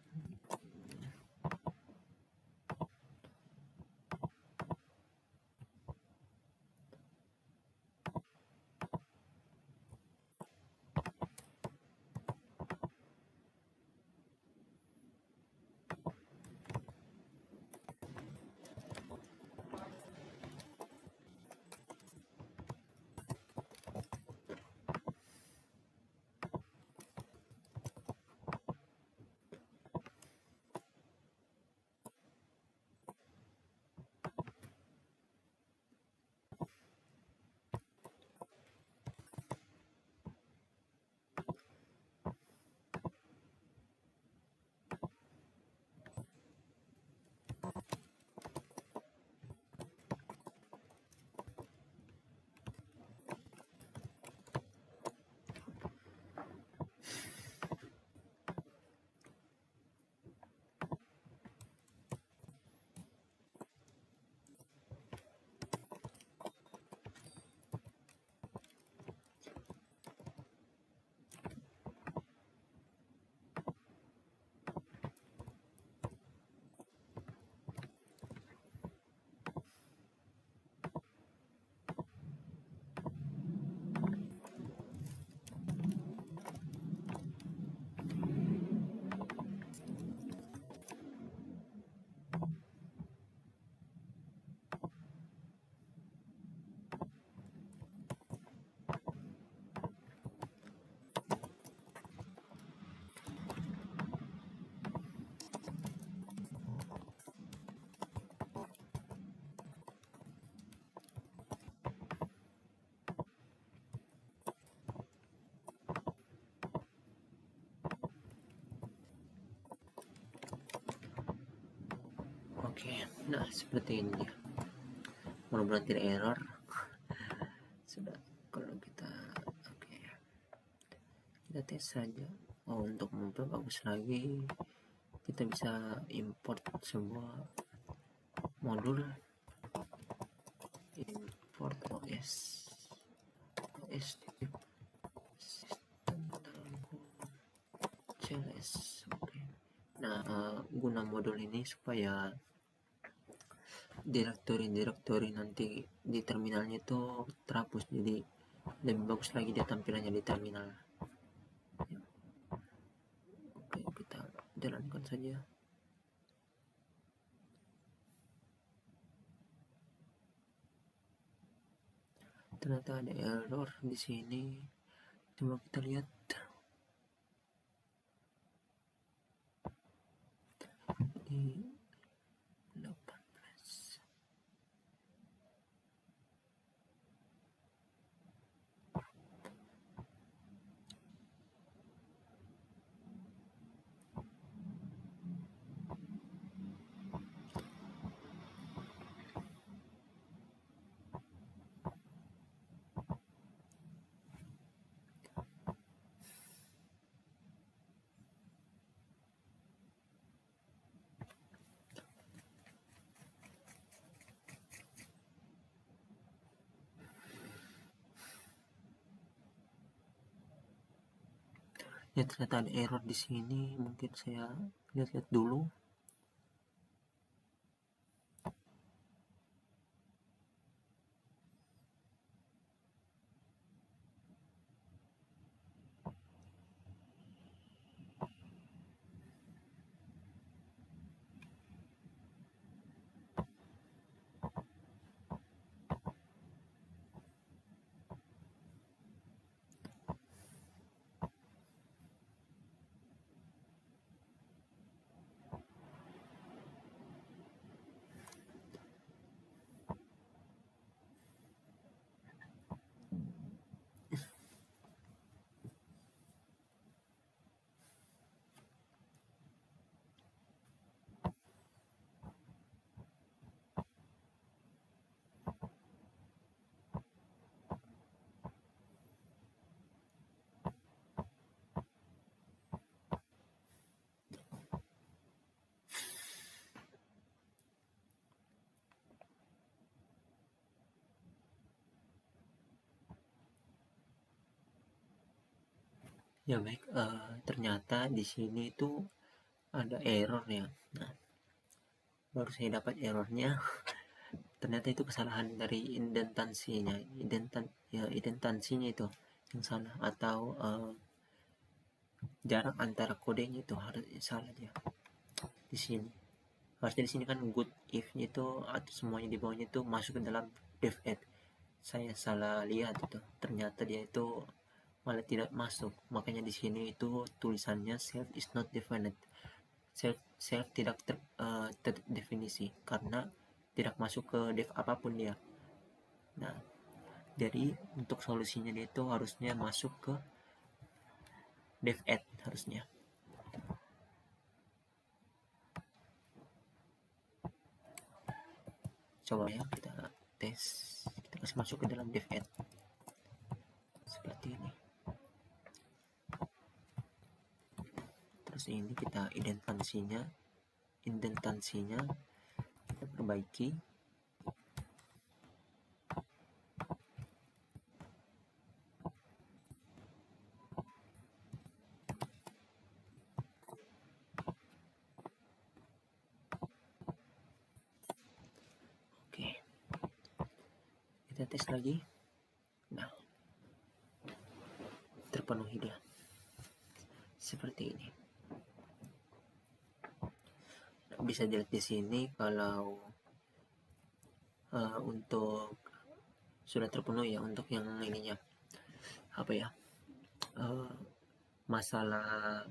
Oke, nah seperti ini ya. Mudah-mudahan tidak error. Sudah, kalau kita kita tes saja. Untuk memperbagus lagi, kita bisa import sebuah modul, import OS system CLS. Oke. Nah, guna modul ini supaya direktori nanti di terminalnya itu terhapus, jadi lebih bagus lagi dia tampilannya di terminal. Oke, kita jalankan saja. Ternyata ada error di sini. Coba kita lihat. Di 18. Ya, ternyata ada error di sini. Mungkin saya lihat-lihat dulu. Ya baik, ternyata di sini itu ada error ya. Nah, baru saya dapat errornya. Ternyata itu kesalahan dari indentansinya, indentansinya itu yang salah, atau jarak antara kodenya itu harus salah dia di sini. Harusnya di sini kan good if-nya itu atau semuanya di bawahnya itu masuk ke dalam def add. Saya salah lihat itu. Ternyata dia itu malah tidak masuk. Makanya di sini itu tulisannya self is not defined. Self tidak terdefinisi karena tidak masuk ke def apapun dia. Nah, jadi untuk solusinya dia itu harusnya masuk ke def add harusnya. Coba ya kita tes, kita kasih masuk ke dalam def add seperti ini. Terus ini kita indentansinya kita perbaiki. Oke, kita tes lagi. Nah, terpenuhi dia seperti ini. Bisa dilihat di sini kalau untuk sudah terpenuhi ya untuk yang ininya, apa ya, masalah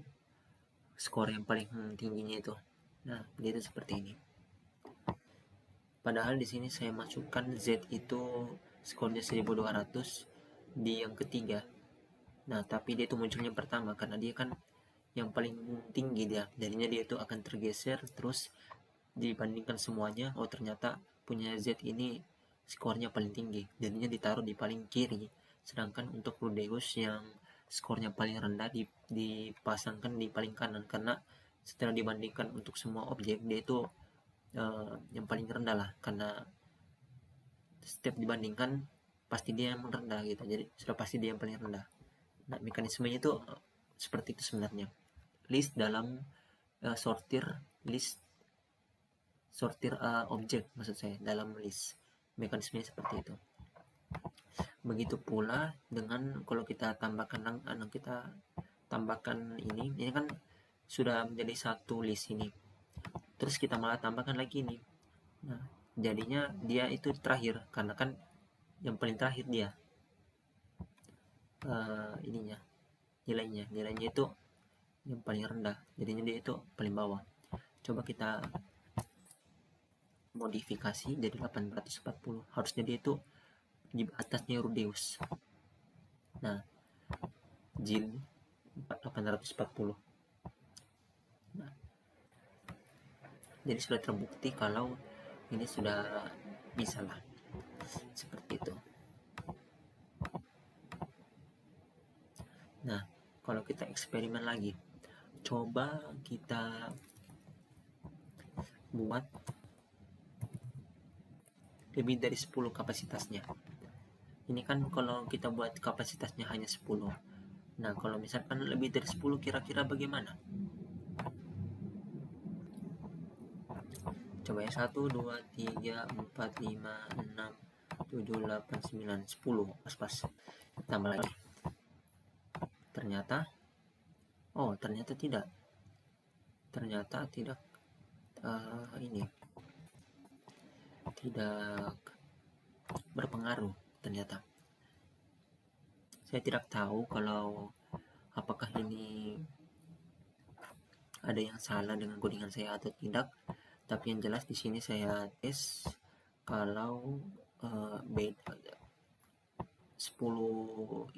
skor yang paling tingginya itu. Nah, dia itu seperti ini. Padahal di sini saya masukkan Z itu skornya 1200 di yang ketiga. Nah, tapi dia itu munculnya pertama karena dia kan yang paling tinggi dia. Jadinya dia itu akan tergeser terus dibandingkan semuanya. Oh, ternyata punya Z ini skornya paling tinggi. Jadinya ditaruh di paling kiri. Sedangkan untuk Rudeus yang skornya paling rendah dipasangkan di paling kanan karena setelah dibandingkan untuk semua objek dia itu yang paling rendah lah, karena setiap dibandingkan pasti dia yang rendah gitu, jadi sudah pasti dia yang paling rendah. Nah, mekanismenya itu seperti itu sebenarnya. List dalam sortir objek, maksud saya dalam list, mekanismenya seperti itu. Begitu pula dengan kalau kita tambahkan ini kan sudah menjadi satu list ini, terus kita malah tambahkan lagi ini. Nah, jadinya dia itu terakhir karena kan yang paling terakhir dia nilainya itu yang paling rendah, jadinya dia itu paling bawah. Coba kita modifikasi jadi 840, harusnya dia itu di atasnya Rudeus. Nah, Jin 840. Nah, jadi sudah terbukti kalau ini sudah bisa lah seperti itu. Nah, kalau kita eksperimen lagi, coba kita buat lebih dari 10 kapasitasnya. Ini kan kalau kita buat kapasitasnya hanya 10. Nah, kalau misalkan lebih dari 10 kira-kira bagaimana? Coba ya, 1, 2, 3, 4, 5, 6, 7, 8, 9, 10. Pas-pas. Tambah lagi. Ternyata tidak. Ternyata tidak tidak berpengaruh ternyata. Saya tidak tahu kalau apakah ini ada yang salah dengan codingan saya atau tidak, tapi yang jelas di sini saya tes kalau 10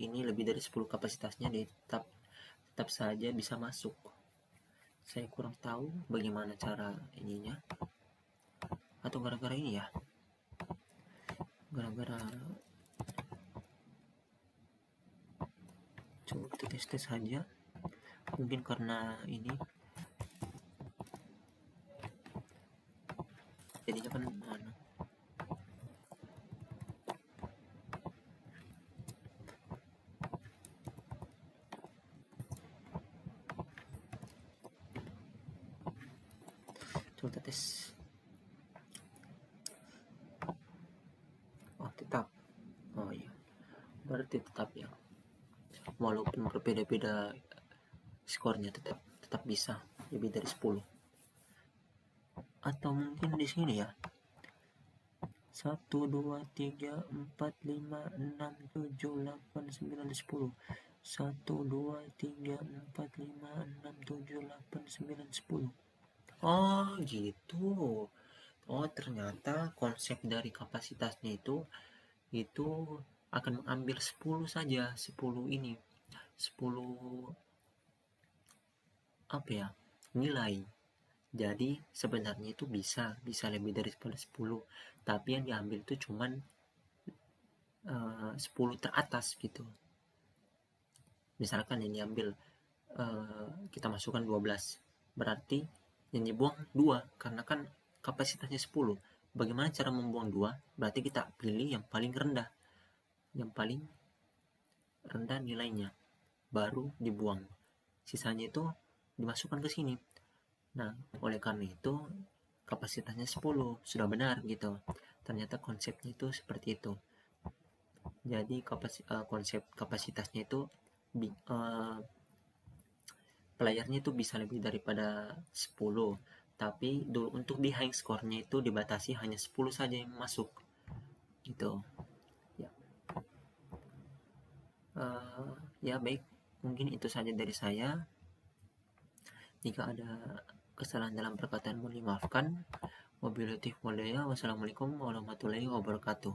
ini lebih dari 10 kapasitasnya tetap saja bisa masuk. Saya kurang tahu bagaimana cara ininya, atau gara-gara ini ya, gara-gara coba kita tes saja, mungkin karena ini jadinya kan Coba tes. Oh, tetap. Oh iya, berarti tetap ya, walaupun berbeda-beda skornya tetap bisa lebih dari 10. Atau mungkin di sini ya, 1 2 3 4 5 6 7 8 9 10. 1 2 3 4 5 6 7 8 9 10. Oh gitu. Oh ternyata konsep dari kapasitasnya itu akan mengambil 10 saja, 10 ini, 10 apa ya, nilai. Jadi sebenarnya itu bisa lebih dari 10, tapi yang diambil itu cuman 10 teratas gitu. Misalkan yang diambil kita masukkan 12, berarti yang dibuang 2 karena kan kapasitasnya 10. Bagaimana cara membuang 2? Berarti kita pilih yang paling rendah, yang paling rendah nilainya, baru dibuang. Sisanya itu dimasukkan ke sini. Nah, oleh karena itu kapasitasnya 10 sudah benar gitu. Ternyata konsepnya itu seperti itu. Jadi konsep kapasitasnya itu playernya itu bisa lebih daripada 10, tapi untuk di high score-nya itu dibatasi hanya 10 saja yang masuk gitu ya. Ya baik, mungkin itu saja dari saya. Jika ada kesalahan dalam perkataan mohon dimaafkan. Wabillahi taufiq walhidayah. Wassalamualaikum warahmatullahi wabarakatuh.